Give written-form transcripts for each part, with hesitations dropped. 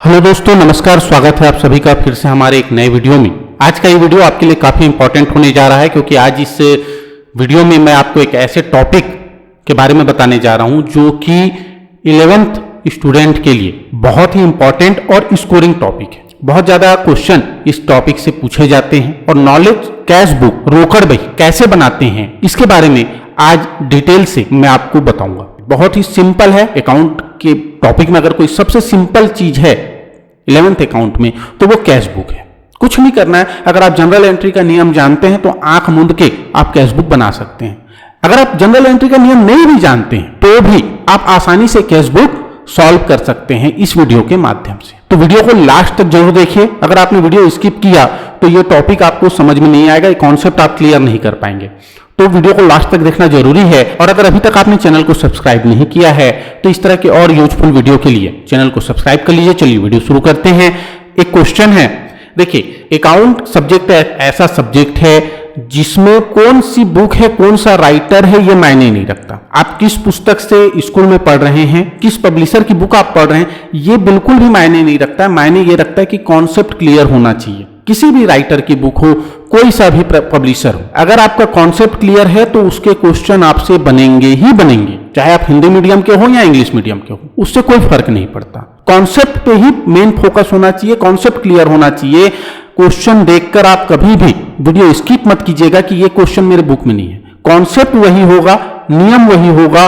Hello दोस्तों, नमस्कार। स्वागत है आप सभी का फिर से हमारे एक नए वीडियो में। आज का ये वीडियो आपके लिए काफ़ी इंपॉर्टेंट होने जा रहा है क्योंकि आज इस वीडियो में मैं आपको एक ऐसे टॉपिक के बारे में बताने जा रहा हूं जो कि 11th स्टूडेंट के लिए बहुत ही इंपॉर्टेंट और स्कोरिंग टॉपिक है। बहुत ज़्यादा क्वेश्चन इस टॉपिक से पूछे जाते हैं और नॉलेज कैश बुक रोकड़ बही कैसे बनाते हैं इसके बारे में आज डिटेल से मैं आपको बताऊंगा। बहुत ही सिंपल है। अकाउंट के टॉपिक में अगर कोई सबसे सिंपल चीज है 11th अकाउंट में तो वो कैश बुक है। कुछ नहीं करना है। अगर आप जनरल एंट्री का नियम जानते हैं तो आंख मूंद के आप कैश बुक बना सकते हैं। अगर आप जनरल एंट्री का नियम नहीं भी जानते हैं तो भी आप आसानी से कैश बुक सॉल्व कर सकते हैं इस वीडियो के माध्यम से। तो वीडियो को लास्ट तक जरूर देखिए। अगर आपने वीडियो स्किप किया तो ये टॉपिक आपको समझ में नहीं आएगा, ये कॉन्सेप्ट आप क्लियर नहीं कर पाएंगे। तो वीडियो को लास्ट तक देखना जरूरी है। और अगर अभी तक आपने चैनल को सब्सक्राइब नहीं किया है तो इस तरह के और यूजफुल वीडियो के लिए चैनल को सब्सक्राइब कर लीजिए। चलिए वीडियो शुरू करते हैं। एक क्वेश्चन है, देखिए अकाउंट सब्जेक्ट ऐसा सब्जेक्ट है जिसमें कौन सी बुक है, कौन सा राइटर है, ये मायने नहीं रखता। आप किस पुस्तक से स्कूल में पढ़ रहे हैं, किस पब्लिशर की बुक आप पढ़ रहे हैं, ये बिल्कुल भी मायने नहीं रखता है। मायने ये रखता है कि कॉन्सेप्ट क्लियर होना चाहिए। किसी भी राइटर की बुक हो, कोई सा भी पब्लिशर हो, अगर आपका कॉन्सेप्ट क्लियर है तो उसके क्वेश्चन आपसे बनेंगे ही बनेंगे, चाहे आप हिंदी मीडियम के हो या इंग्लिश मीडियम के हो, उससे कोई फर्क नहीं पड़ता। कॉन्सेप्ट पे ही मेन फोकस होना चाहिए, कॉन्सेप्ट क्लियर होना चाहिए। क्वेश्चन देखकर आप कभी भी वीडियो स्किप मत कीजिएगा कि ये क्वेश्चन मेरे बुक में नहीं है। कॉन्सेप्ट वही होगा, नियम वही होगा,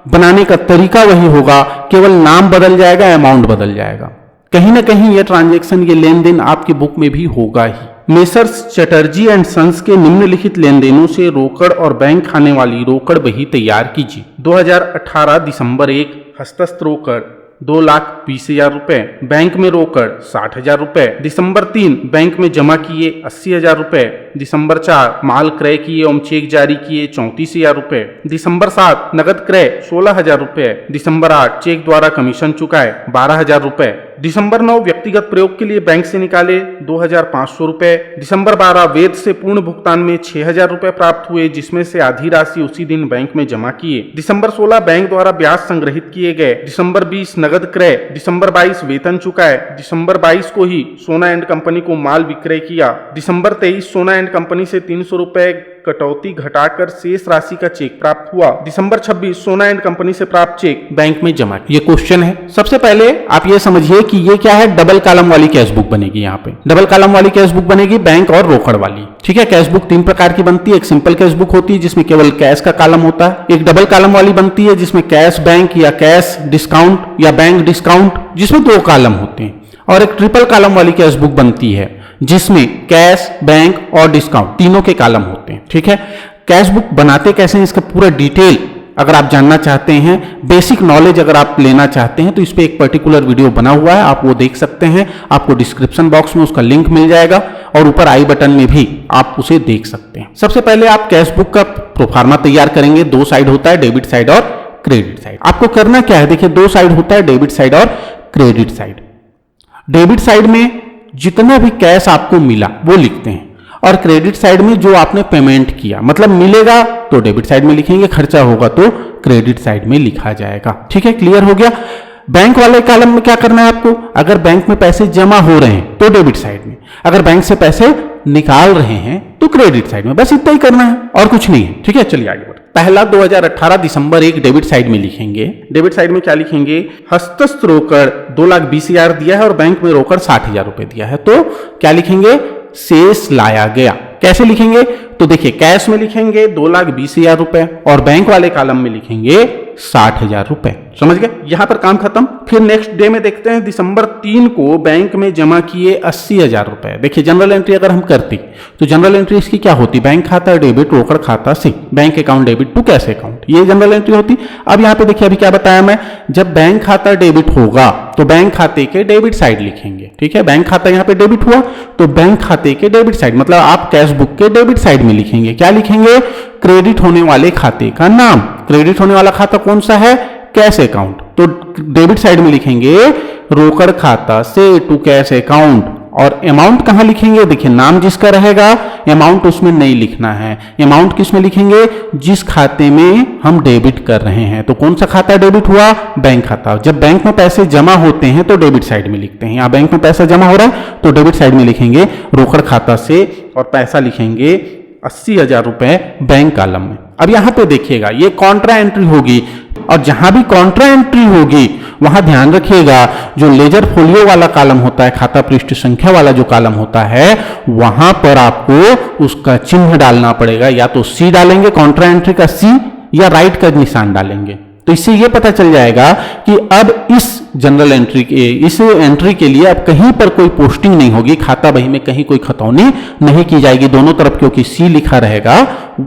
बनाने का तरीका वही होगा, केवल नाम बदल जाएगा, अमाउंट बदल जाएगा। कहीं ना कहीं ये ट्रांजैक्शन, ये लेन देन आपकी बुक में भी होगा ही। मेसर्स चटर्जी एंड सन्स के निम्नलिखित लेन देनों से रोकड़ और बैंक खाने वाली रोकड़ बही तैयार कीजिए। 2018 दिसंबर 1 हस्तस्थ रोकड़ 2,20,000 रुपए, बैंक में रोकड़ 60,000 रुपए। दिसंबर 3 बैंक में जमा किए 80,000 रुपए। दिसंबर 4 माल क्रय किए एवं चेक जारी किए 34,000 रुपए। दिसंबर 7 नगद क्रय 16,000 रुपए। दिसंबर 8 चेक द्वारा कमीशन चुकाए 12,000 रुपए। दिसंबर 9 व्यक्तिगत प्रयोग के लिए बैंक से निकाले 2,500 रुपए। दिसंबर 12 वेद से पूर्ण भुगतान में 6,000 रुपए प्राप्त हुए, जिसमें से आधी राशि उसी दिन बैंक में जमा किए। दिसंबर 16 बैंक द्वारा ब्याज संग्रहित किए गए। दिसंबर 20 नगद क्रय। दिसंबर 22 वेतन चुकाए। दिसंबर 22 को ही सोना एंड कंपनी को माल विक्रय किया। दिसंबर 23 सोना एंड कंपनी से 300 रुपए कटौती घटाकर शेष राशि का चेक प्राप्त हुआ। दिसंबर 26 सोना एंड कंपनी से प्राप्त चेक बैंक में जमा। ये क्वेश्चन है। सबसे पहले आप ये समझिए कि ये क्या है, डबल कॉलम वाली कैश बुक बनेगी। यहाँ पे डबल कॉलम वाली कैश बुक बनेगी, बैंक और रोकड़ वाली। ठीक है। कैश बुक 3 प्रकार की बनती है। एक सिंपल कैश बुक होती है जिसमें केवल कैश का कॉलम होता है। एक डबल कॉलम वाली बनती है जिसमें कैश बैंक या कैश डिस्काउंट या बैंक डिस्काउंट, जिसमें 2 कॉलम होते हैं। और एक ट्रिपल कॉलम वाली कैश बुक बनती है जिसमें कैश, बैंक और डिस्काउंट तीनों के कॉलम होते हैं। ठीक है। कैश बुक बनाते कैसे हैं इसका पूरा डिटेल अगर आप जानना चाहते हैं, बेसिक नॉलेज अगर आप लेना चाहते हैं तो इस पे एक पर्टिकुलर वीडियो बना हुआ है, आप वो देख सकते हैं। आपको डिस्क्रिप्शन बॉक्स में उसका लिंक मिल जाएगा और ऊपर आई बटन में भी आप उसे देख सकते हैं। सबसे पहले आप कैश बुक का प्रोफार्मा तैयार करेंगे। 2 साइड होता है, डेबिट साइड और क्रेडिट साइड। आपको करना क्या है, देखिए 2 साइड होता है, डेबिट साइड और क्रेडिट साइड। डेबिट साइड में जितना भी कैश आपको मिला वो लिखते हैं और क्रेडिट साइड में जो आपने पेमेंट किया, मतलब मिलेगा तो डेबिट साइड में लिखेंगे, खर्चा होगा तो क्रेडिट साइड में लिखा जाएगा। ठीक है, क्लियर हो गया। बैंक वाले कॉलम में क्या करना है आपको, अगर बैंक में पैसे जमा हो रहे हैं तो डेबिट साइड में, अगर बैंक से पैसे निकाल रहे हैं तो क्रेडिट साइड में। बस इतना ही करना है और कुछ नहीं है। ठीक है, चलिए आगे बढ़ते। पहला 2018 दिसंबर 1 डेबिट साइड में लिखेंगे। डेबिट साइड में क्या लिखेंगे, हस्तस्थ रोकड़ 2,20,000 दिया है और बैंक में रोकड़ 60,000 रुपए दिया है, तो क्या लिखेंगे, शेष लाया गया। कैसे लिखेंगे, तो देखिए कैश में लिखेंगे 2,20,000 रुपए और बैंक वाले कॉलम में लिखेंगे 60,000 रुपए। समझ गए, यहां पर काम खत्म। फिर नेक्स्ट डे में देखते हैं, दिसंबर 3 को बैंक में जमा किए 80,000 रुपए। देखिए जनरल एंट्री अगर हम करते तो जनरल एंट्री इसकी क्या होती, बैंक खाता डेबिट रोकड़ खाता से bank account debit to cash account, ये जनरल एंट्री होती। अब यहाँ पे देखिए अभी क्या बताया मैं, जब बैंक खाता डेबिट होगा तो बैंक खाते के डेबिट साइड लिखेंगे। ठीक है, बैंक खाता यहाँ पे डेबिट हुआ तो बैंक खाते के डेबिट साइड, मतलब आप कैश बुक के डेबिट साइड में लिखेंगे। क्या लिखेंगे, क्रेडिट होने वाले खाते का नाम। क्रेडिट होने वाला खाता कौन सा है, कैश अकाउंट, तो डेबिट साइड में लिखेंगे रोकड़ खाता से टू कैश अकाउंट। और अमाउंट कहां लिखेंगे, देखिए नाम जिसका रहेगा अमाउंट उसमें नहीं लिखना है। अमाउंट किस में लिखेंगे? जिस खाते में हम डेबिट कर रहे हैं। तो कौन सा खाता डेबिट हुआ? बैंक खाता। जब बैंक में पैसे जमा होते हैं तो डेबिट साइड में लिखते हैं। यहाँ बैंक में पैसा जमा हो रहा है तो डेबिट साइड में लिखेंगे रोकड़ खाता से, और पैसा लिखेंगे 80,000 रुपए बैंक कॉलम में। अब यहां पे देखिएगा ये कॉन्ट्रा एंट्री होगी, और जहां भी कॉन्ट्रा एंट्री होगी वहां ध्यान रखिएगा जो लेजर फोलियो वाला कॉलम होता है, खाता पृष्ठ संख्या वाला जो कॉलम होता है, वहां पर आपको उसका चिन्ह डालना पड़ेगा। या तो सी डालेंगे, कॉन्ट्रा एंट्री का सी, या राइट का निशान डालेंगे। तो इससे यह पता चल जाएगा कि अब इस जनरल एंट्री के, इस एंट्री के लिए अब कहीं पर कोई पोस्टिंग नहीं होगी, खाता बही में कहीं कोई खतौनी नहीं की जाएगी दोनों तरफ, क्योंकि सी लिखा रहेगा।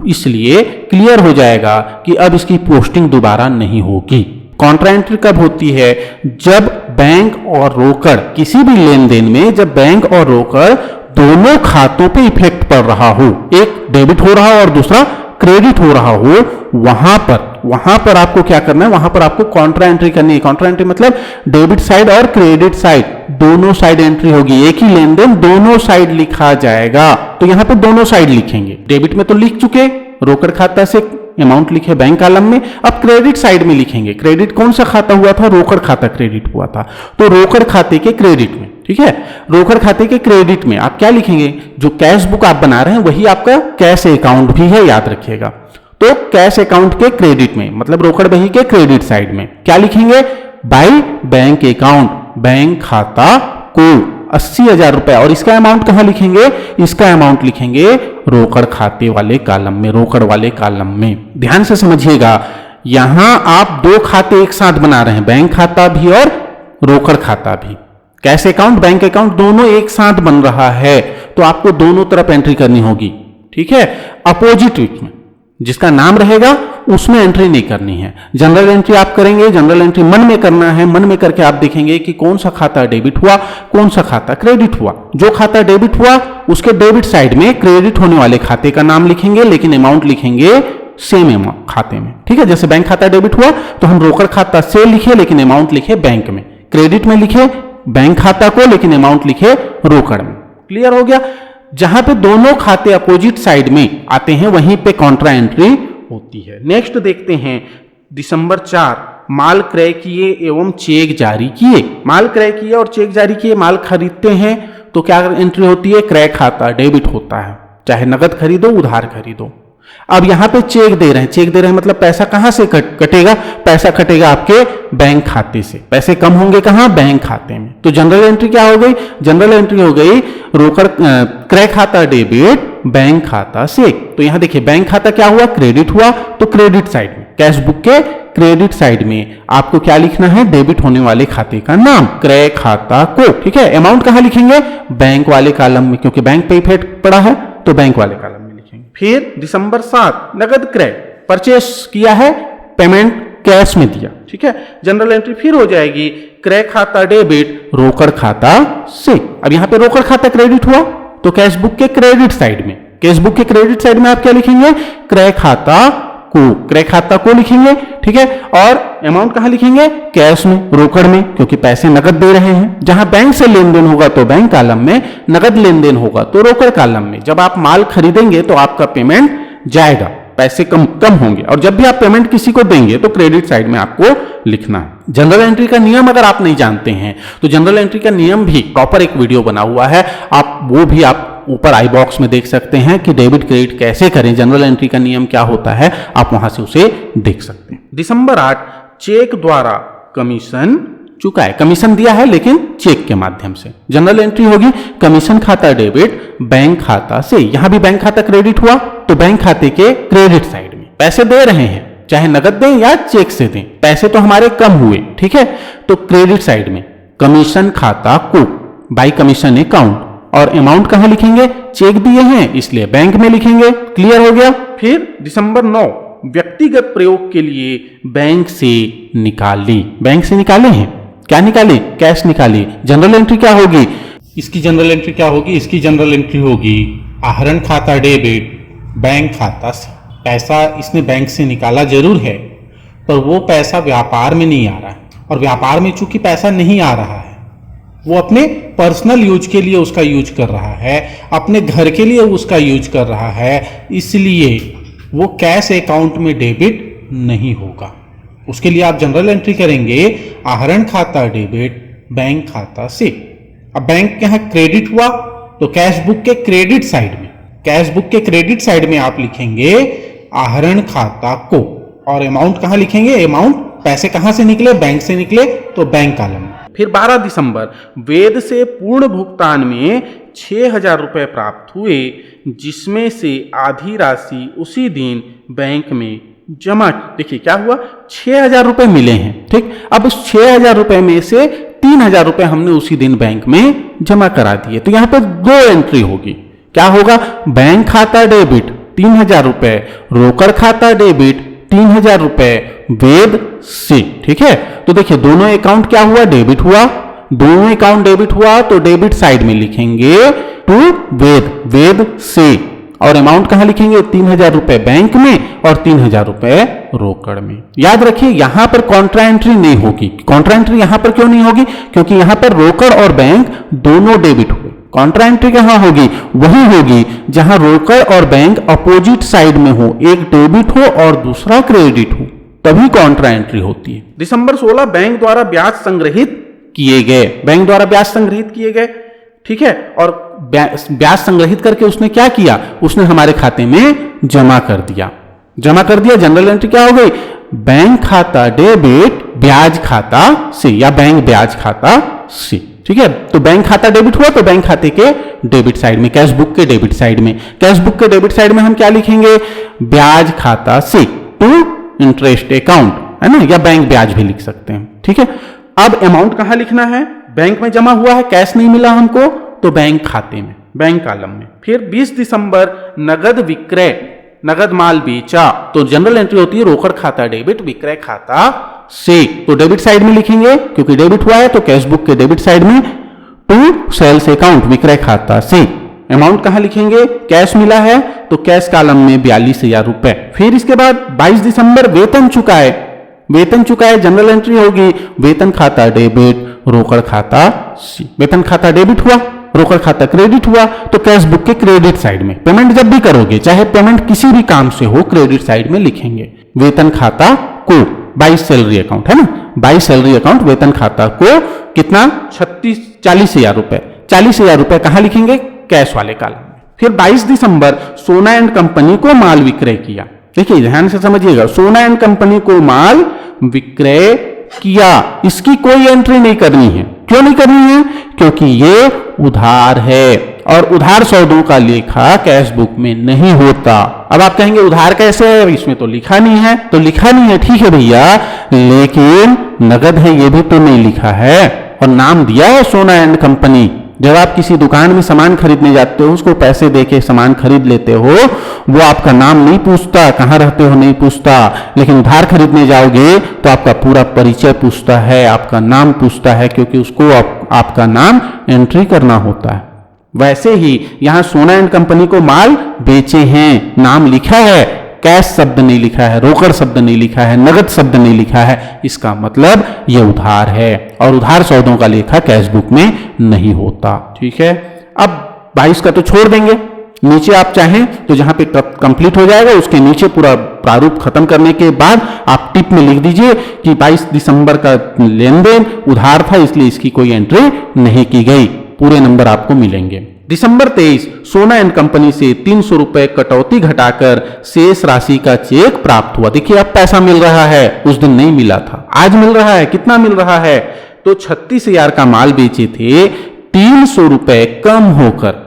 इसलिए क्लियर हो जाएगा कि अब इसकी पोस्टिंग दोबारा नहीं होगी। कॉन्ट्रा एंट्री कब होती है? जब बैंक और रोकड़ किसी भी लेन देन में, जब बैंक और रोकड़ दोनों खातों पे इफेक्ट पड़ रहा हो, एक डेबिट हो रहा हो और दूसरा क्रेडिट हो रहा हो, वहां पर आपको क्या करना है? वहां पर आपको कॉन्ट्रा एंट्री करनी है। कॉन्ट्रा एंट्री मतलब डेबिट साइड और क्रेडिट साइड दोनों साइड एंट्री होगी। एक ही लेन देन दोनों साइड लिखा जाएगा। तो यहां पे दोनों साइड लिखेंगे। डेबिट में तो लिख चुके, रोकड़ खाता से अमाउंट लिखे बैंक कॉलम में। अब क्रेडिट साइड में लिखेंगे। क्रेडिट कौन सा खाता हुआ था? रोकड़ खाता क्रेडिट हुआ था, तो रोकड़ खाते के क्रेडिट में, ठीक है, रोकड़ खाते के क्रेडिट में आप क्या लिखेंगे? जो कैश बुक आप बना रहे हैं वही आपका कैश अकाउंट भी है, याद रखिएगा। तो कैश अकाउंट के क्रेडिट में मतलब रोकड़ बही के क्रेडिट साइड में क्या लिखेंगे? बाय बैंक अकाउंट, बैंक खाता को 80,000 रुपए। और इसका अमाउंट कहां लिखेंगे? इसका अमाउंट लिखेंगे रोकड़ खाते वाले कॉलम में, रोकड़ वाले कॉलम में। ध्यान से समझिएगा, यहां आप दो खाते एक साथ बना रहे हैं, बैंक खाता भी और रोकड़ खाता भी। कैश अकाउंट, बैंक अकाउंट दोनों एक साथ बन रहा है, तो आपको दोनों तरफ एंट्री करनी होगी, ठीक है। अपोजिट में जिसका नाम रहेगा उसमें एंट्री नहीं करनी है। जनरल एंट्री आप करेंगे, जनरल एंट्री मन में करना है। मन में करके आप देखेंगे कि कौन सा खाता डेबिट हुआ, कौन सा खाता क्रेडिट हुआ। जो खाता डेबिट हुआ उसके डेबिट साइड में क्रेडिट होने वाले खाते का नाम लिखेंगे, लेकिन अमाउंट लिखेंगे सेम अमाउंट खाते में, ठीक है। जैसे बैंक खाता डेबिट हुआ तो हम रोकड़ खाता से लिखे, लेकिन अमाउंट लिखे बैंक में। क्रेडिट में लिखे बैंक खाता को, लेकिन अमाउंट लिखे रोकड़ में। क्लियर हो गया? जहां पे दोनों खाते अपोजिट साइड में आते हैं वहीं पे कॉन्ट्रा एंट्री होती है। नेक्स्ट देखते हैं दिसंबर 4, माल क्रय किए एवं चेक जारी किए। माल क्रय किए और चेक जारी किए, माल खरीदते हैं तो क्या एंट्री होती है? क्रय खाता डेबिट होता है, चाहे नगद खरीदो उधार खरीदो। अब यहां पे चेक दे रहे हैं, चेक दे रहे हैं मतलब पैसा कहां से कटेगा? पैसा कटेगा आपके बैंक खाते से। पैसे कम होंगे कहां? बैंक खाते में। तो जनरल एंट्री क्या हो गई? जनरल एंट्री हो गई रोकड़ क्रय खाता डेबिट बैंक खाता से। तो यहां देखिए बैंक खाता क्या हुआ? क्रेडिट हुआ, तो क्रेडिट साइड में कैश बुक के क्रेडिट साइड में आपको क्या लिखना है? डेबिट होने वाले खाते का नाम, क्रय खाता को, ठीक है। अमाउंट कहां लिखेंगे? बैंक वाले कॉलम में, क्योंकि बैंक पे इफेक्ट पड़ा है तो बैंक वाले कॉलम में लिखेंगे। फिर दिसंबर 7, नगद क्रय, परचेस किया है, पेमेंट कैश में दिया, ठीक है। जनरल एंट्री फिर हो जाएगी क्रय खाता डेबिट रोकड़ खाता से। अब यहां पे रोकड़ खाता क्रेडिट हुआ तो कैश बुक के क्रेडिट साइड में, कैश बुक के क्रेडिट साइड में आप क्या लिखेंगे? क्रय खाता को, क्रय खाता को लिखेंगे, ठीक है। और अमाउंट कहां लिखेंगे? कैश में, रोकड़ में, क्योंकि पैसे नगद दे रहे हैं। जहां बैंक से लेन देन होगा तो बैंक कॉलम में, नगद लेन देन होगा तो रोकड़ कॉलम में। जब आप माल खरीदेंगे तो आपका पेमेंट जाएगा, पैसे कम होंगे, और जब भी आप पेमेंट किसी को देंगे तो क्रेडिट साइड में आपको लिखना है। जनरल एंट्री का नियम अगर आप नहीं जानते हैं तो जनरल एंट्री का नियम भी प्रॉपर एक वीडियो बना हुआ है, आप वो भी आप ऊपर आई बॉक्स में देख सकते हैं कि डेबिट क्रेडिट कैसे करें, जनरल एंट्री का नियम क्या होता है, आप वहां से उसे देख सकते हैं। दिसंबर 8, चेक द्वारा कमीशन चुकाए, कमीशन दिया है लेकिन चेक के माध्यम से। जनरल एंट्री होगी कमीशन खाता डेबिट बैंक खाता से। यहां भी बैंक खाता क्रेडिट हुआ तो बैंक खाते के क्रेडिट साइड में पैसे दे रहे हैं, चाहे नगद दें या चेक से दें, पैसे तो हमारे कम हुए, ठीक है। तो क्रेडिट साइड में कमीशन खाता को, बाय कमीशन अकाउंट, और अमाउंट कहां लिखेंगे? चेक दिए हैं इसलिए बैंक में लिखेंगे। क्लियर हो गया? फिर दिसंबर 9, व्यक्तिगत प्रयोग के लिए बैंक से निकाली, बैंक से निकाले हैं, क्या निकाले? कैश निकाली। जनरल एंट्री क्या होगी? इसकी जनरल एंट्री क्या होगी? इसकी जनरल एंट्री होगी आहरण खाता डेबिट बैंक खाता से। पैसा इसने बैंक से निकाला जरूर है पर वो पैसा व्यापार में नहीं आ रहा है, और व्यापार में चूंकि पैसा नहीं आ रहा है वो अपने पर्सनल यूज के लिए उसका यूज कर रहा है, अपने घर के लिए उसका यूज कर रहा है, इसलिए वो कैश अकाउंट में डेबिट नहीं होगा। उसके लिए आप जनरल एंट्री करेंगे आहरण खाता डेबिट बैंक खाता से। अब बैंक यहां क्रेडिट हुआ तो कैश बुक के क्रेडिट साइड में, कैश बुक के क्रेडिट साइड में आप लिखेंगे आहरण खाता को, और अमाउंट कहां लिखेंगे, अमाउंट पैसे कहां से निकले, बैंक से निकले तो बैंक कॉलम में। फिर 12 दिसंबर वेद से पूर्ण भुगतान में 6,000 रुपए प्राप्त हुए, जिसमें से आधी राशि उसी दिन बैंक में जमा। देखिए क्या हुआ, 6,000 रुपए मिले हैं, ठीक। अब उस 6,000 रुपए में से 3,000 रुपए हमने उसी दिन बैंक में जमा करा दिए, तो यहां पर 2 एंट्री होगी। क्या होगा, बैंक खाता डेबिट 3,000 रुपए, रोकड़ खाता डेबिट 3,000 रुपए वेद से, ठीक है। तो देखिए दोनों अकाउंट क्या हुआ, डेबिट हुआ, दोनों अकाउंट डेबिट हुआ तो डेबिट साइड में लिखेंगे टू वेद से, और अमाउंट कहां लिखेंगे, 3,000 रुपए बैंक में और 3,000 रुपए रोकड़ में। याद रखिए यहां पर कॉन्ट्रा एंट्री नहीं होगी। कॉन्ट्रा एंट्री यहां पर क्यों नहीं होगी, क्योंकि यहां पर रोकड़ और बैंक दोनों डेबिट हुए। कॉन्ट्रा एंट्री कहां होगी, वही होगी जहां रोकड़ और बैंक अपोजिट साइड में हो, एक डेबिट हो और दूसरा क्रेडिट हो, तभी कॉन्ट्रा एंट्री होती है। दिसंबर 16 बैंक द्वारा ब्याज संग्रहित किए गए, बैंक द्वारा ब्याज संग्रहित किए गए, ठीक है। और ब्याज संग्रहित करके उसने क्या किया, उसने हमारे खाते में जमा कर दिया, जमा कर दिया। जनरल एंट्री क्या हो गई, बैंक खाता डेबिट ब्याज खाता से, या बैंक ब्याज खाता से, ठीक है। तो बैंक खाता डेबिट हुआ तो बैंक खाते के डेबिट साइड में, कैश बुक के डेबिट साइड में, कैश बुक के डेबिट साइड में हम क्या लिखेंगे, ब्याज खाता से टू इंटरेस्ट अकाउंट, है ना, या बैंक ब्याज भी लिख सकते हैं, ठीक है। अब अमाउंट कहां लिखना है, बैंक में जमा हुआ है, कैश नहीं मिला हमको, तो बैंक खाते में, बैंक कॉलम में। फिर 20 दिसंबर नगद विक्रय, नगद माल बेचा, तो जनरल एंट्री होती है रोकड़ खाता डेबिट विक्रय खाता से, तो डेबिट साइड में लिखेंगे क्योंकि डेबिट हुआ है, तो कैश बुक के डेबिट साइड में टू सेल्स अकाउंट विक्रय खाता से। अमाउंट कहां लिखेंगे, कैश मिला है तो कैश कॉलम में 42,000 रुपए। फिर इसके बाद 22 दिसंबर वेतन चुकाए, वेतन चुकाए जनरल एंट्री होगी वेतन खाता डेबिट रोकड़ खाता सी। वेतन खाता डेबिट हुआ, रोकड़ खाता क्रेडिट हुआ, तो कैश बुक के क्रेडिट साइड में। पेमेंट जब भी करोगे, चाहे पेमेंट किसी भी काम से हो, क्रेडिट साइड में लिखेंगे वेतन खाता को, 22 सैलरी अकाउंट है ना, 22 सैलरी अकाउंट वेतन खाता को कितना 40,000 रुपए, 40,000 रुपए कहां लिखेंगे, कैश वाले कॉलम में। फिर 22 दिसंबर सोना एंड कंपनी को माल विक्रय किया। देखिए ध्यान से समझिएगा, सोना एंड कंपनी को माल विक्रय किया, इसकी कोई एंट्री नहीं करनी है। क्यों नहीं करनी है, क्योंकि ये उधार है और उधार सौदों का लेखा कैश बुक में नहीं होता। अब आप कहेंगे उधार कैसे है, इसमें तो लिखा नहीं है, तो लिखा नहीं है ठीक है भैया, लेकिन नगद है ये भी तो नहीं लिखा है, और नाम दिया है सोना एंड कंपनी। जब आप किसी दुकान में सामान खरीदने जाते हो, उसको पैसे देके सामान खरीद लेते हो, वो आपका नाम नहीं पूछता, कहाँ रहते हो नहीं पूछता, लेकिन उधार खरीदने जाओगे तो आपका पूरा परिचय पूछता है, आपका नाम पूछता है, क्योंकि उसको आपका नाम एंट्री करना होता है। वैसे ही यहां सोना एंड कंपनी को माल बेचे हैं, नाम लिखा है, कैश शब्द नहीं लिखा है, रोकड़ शब्द नहीं लिखा है, नगद शब्द नहीं लिखा है, इसका मतलब ये उधार है, और उधार सौदों का लेखा कैश बुक में नहीं होता, ठीक है। अब 22 का तो छोड़ देंगे, नीचे आप चाहें तो जहां पे कंप्लीट हो जाएगा उसके नीचे पूरा प्रारूप खत्म करने के बाद आप टिप में लिख दीजिए कि 22 दिसंबर का लेन देन उधार था, इसलिए इसकी कोई एंट्री नहीं की गई, पूरे नंबर आपको मिलेंगे। दिसंबर 23 सोना एंड कंपनी से 300 रुपए कटौती घटाकर शेष राशि का चेक प्राप्त हुआ। देखिए अब पैसा मिल रहा है, उस दिन नहीं मिला था, आज मिल रहा है। कितना मिल रहा है, तो 36,000 का माल बेचे थे, 300 रुपए कम होकर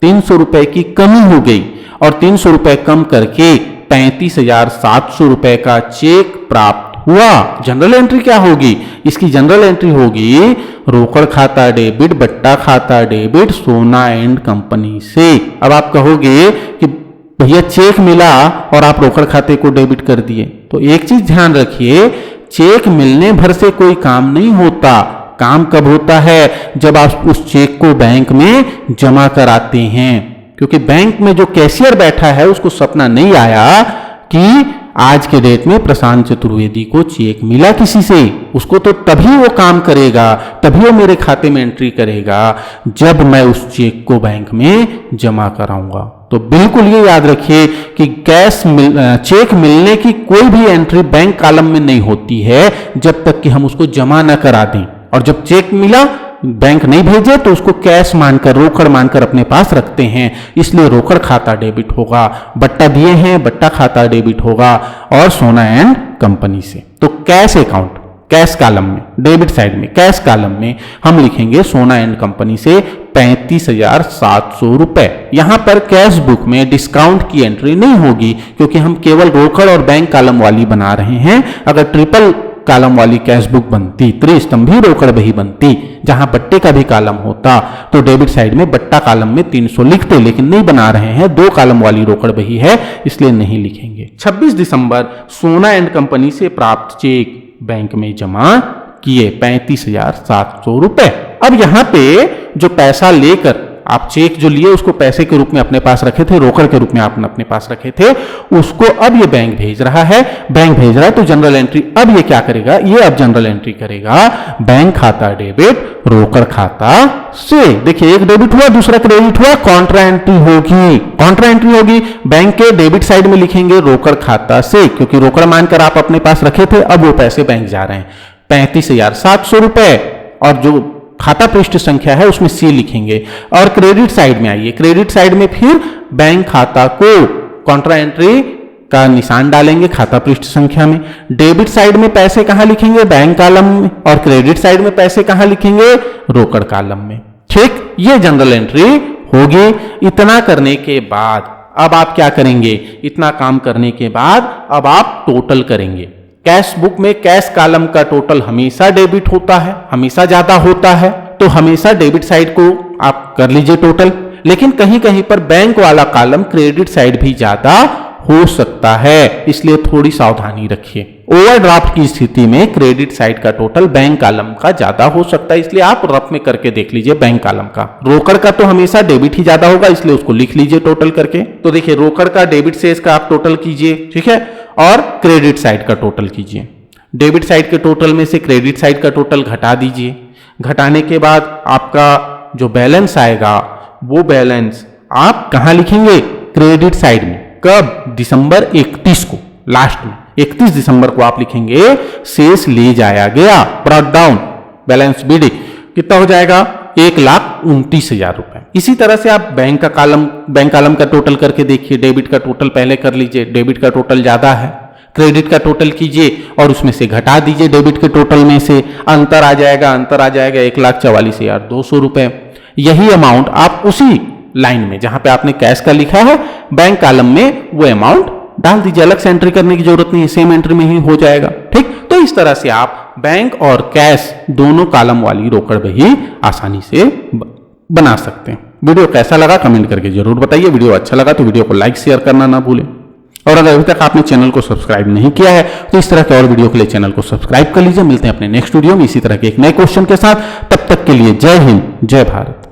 300 रुपए की कमी हो गई, और 300 रुपए कम करके 35,700 रुपए का चेक प्राप्त हुआ। जनरल एंट्री क्या होगी, इसकी जनरल एंट्री होगी रोकड़ खाता डेबिट बट्टा खाता डेबिट सोना एंड कंपनी से। अब आप कहोगे कि भैया चेक मिला और आप रोकड़ खाते को डेबिट कर दिए, तो एक चीज ध्यान रखिए, चेक मिलने भर से कोई काम नहीं होता। काम कब होता है, जब आप उस चेक को बैंक में जमा कराते हैं, क्योंकि बैंक में जो कैशियर बैठा है उसको सपना नहीं आया कि आज के डेट में प्रशांत चतुर्वेदी को चेक मिला किसी से, उसको तो तभी वो काम करेगा, तभी वो मेरे खाते में एंट्री करेगा जब मैं उस चेक को बैंक में जमा कराऊंगा। तो बिल्कुल ये याद रखिए कि चेक मिलने की कोई भी एंट्री बैंक कॉलम में नहीं होती है जब तक कि हम उसको जमा न करा दें, और जब चेक मिला बैंक नहीं भेजे तो उसको कैश मानकर, रोकड़ मानकर अपने पास रखते हैं, इसलिए रोकड़ खाता डेबिट होगा। बट्टा दिए हैं, बट्टा खाता डेबिट होगा। और सोना एंड कंपनी से तो कैश अकाउंट, कैश कॉलम में, डेबिट साइड में कैश कॉलम में हम लिखेंगे सोना एंड कंपनी से 35,700 रुपए। यहां पर कैश बुक में डिस्काउंट की एंट्री नहीं होगी क्योंकि हम केवल रोकड़ और बैंक कॉलम वाली बना रहे हैं। अगर ट्रिपल कॉलम वाली कैश बुक बनती, त्रिस्तंभी रोकड़ बही बनती जहां बट्टे का भी कॉलम होता, तो डेबिट साइड में बट्टा कॉलम में 300 लिखते, लेकिन नहीं बना रहे हैं, 2 कॉलम वाली रोकड़ बही है इसलिए नहीं लिखेंगे। 26 दिसंबर सोना एंड कंपनी से प्राप्त चेक बैंक में जमा किए 35,700 रुपए। अब यहां पे जो पैसा लेकर आप चेक जो लिए उसको पैसे के रूप में अपने पास रखे थे, रोकड़ के रूप में आपने अपने पास रखे थे, उसको अब ये बैंक भेज रहा है। बैंक भेज रहा है तो जनरल एंट्री अब ये क्या करेगा, ये अब जनरल एंट्री करेगा बैंक खाता डेबिट रोकड़ खाता से। देखिए एक डेबिट हुआ, दूसरा क्रेडिट हुआ, कॉन्ट्रा एंट्री होगी, कॉन्ट्रा एंट्री होगी बैंक के डेबिट साइड में लिखेंगे रोकड़ खाता से, क्योंकि रोकड़ मानकर आप अपने पास रखे थे, अब वो पैसे बैंक जा रहे हैं 35,700 रुपए। और जो खाता पृष्ठ संख्या है उसमें सी लिखेंगे। और क्रेडिट साइड में आइए, क्रेडिट साइड में फिर बैंक खाता को कॉन्ट्रा एंट्री का निशान डालेंगे खाता पृष्ठ संख्या में। डेबिट साइड में पैसे कहां लिखेंगे, बैंक कॉलम में, और क्रेडिट साइड में पैसे कहां लिखेंगे, रोकड़ कॉलम में। ठीक, ये जनरल एंट्री होगी। इतना करने के बाद अब आप क्या करेंगे, इतना काम करने के बाद अब आप टोटल करेंगे। कैश बुक में कैश कॉलम का टोटल हमेशा डेबिट होता है, हमेशा ज्यादा होता है, तो हमेशा डेबिट साइड को आप कर लीजिए टोटल। लेकिन कहीं कहीं पर बैंक वाला कॉलम क्रेडिट साइड भी ज्यादा हो सकता है, इसलिए थोड़ी सावधानी रखिए। ओवरड्राफ्ट की स्थिति में क्रेडिट साइड का टोटल बैंक कॉलम का ज्यादा हो सकता है, इसलिए आप रफ में करके देख लीजिए बैंक कॉलम का। रोकड़ का तो हमेशा डेबिट ही ज्यादा होगा, इसलिए उसको लिख लीजिए टोटल करके। तो देखिए रोकड़ का डेबिट से इसका आप टोटल कीजिए, ठीक है, और क्रेडिट साइड का टोटल कीजिए। डेबिट साइड के टोटल में से क्रेडिट साइड का टोटल घटा दीजिए। घटाने के बाद आपका जो बैलेंस आएगा वो बैलेंस आप कहां लिखेंगे, क्रेडिट साइड में। कब, दिसंबर 31 को, लास्ट में 31 दिसंबर को आप लिखेंगे शेष ले जाया गया, ब्रॉट डाउन बैलेंस बीडी कितना हो जाएगा, 1,29,000 रुपए। इसी तरह से आप बैंक कॉलम का टोटल करके देखिए। डेबिट का टोटल पहले कर लीजिए, डेबिट का टोटल ज्यादा है, क्रेडिट का टोटल कीजिए और उसमें से घटा दीजिए डेबिट के टोटल में से, अंतर आ जाएगा 1,44,200 रुपए। यही अमाउंट आप उसी लाइन में जहां पे आपने कैश का लिखा है बैंक कॉलम में वो अमाउंट डाल दीजिए, अलग से एंट्री करने की जरूरत नहीं है, सेम एंट्री में ही हो जाएगा। ठीक, तो इस तरह से आप बैंक और कैश दोनों कॉलम वाली रोकड़ बही आसानी से बना सकते हैं। वीडियो कैसा लगा कमेंट करके जरूर बताइए। वीडियो अच्छा लगा तो वीडियो को लाइक शेयर करना ना भूलें, और अगर अभी तक आपने चैनल को सब्सक्राइब नहीं किया है तो इस तरह के और वीडियो के लिए चैनल को सब्सक्राइब कर लीजिए। मिलते हैं अपने नेक्स्ट वीडियो में इसी तरह के एक नए क्वेश्चन के साथ, तब तक के लिए जय हिंद जय भारत।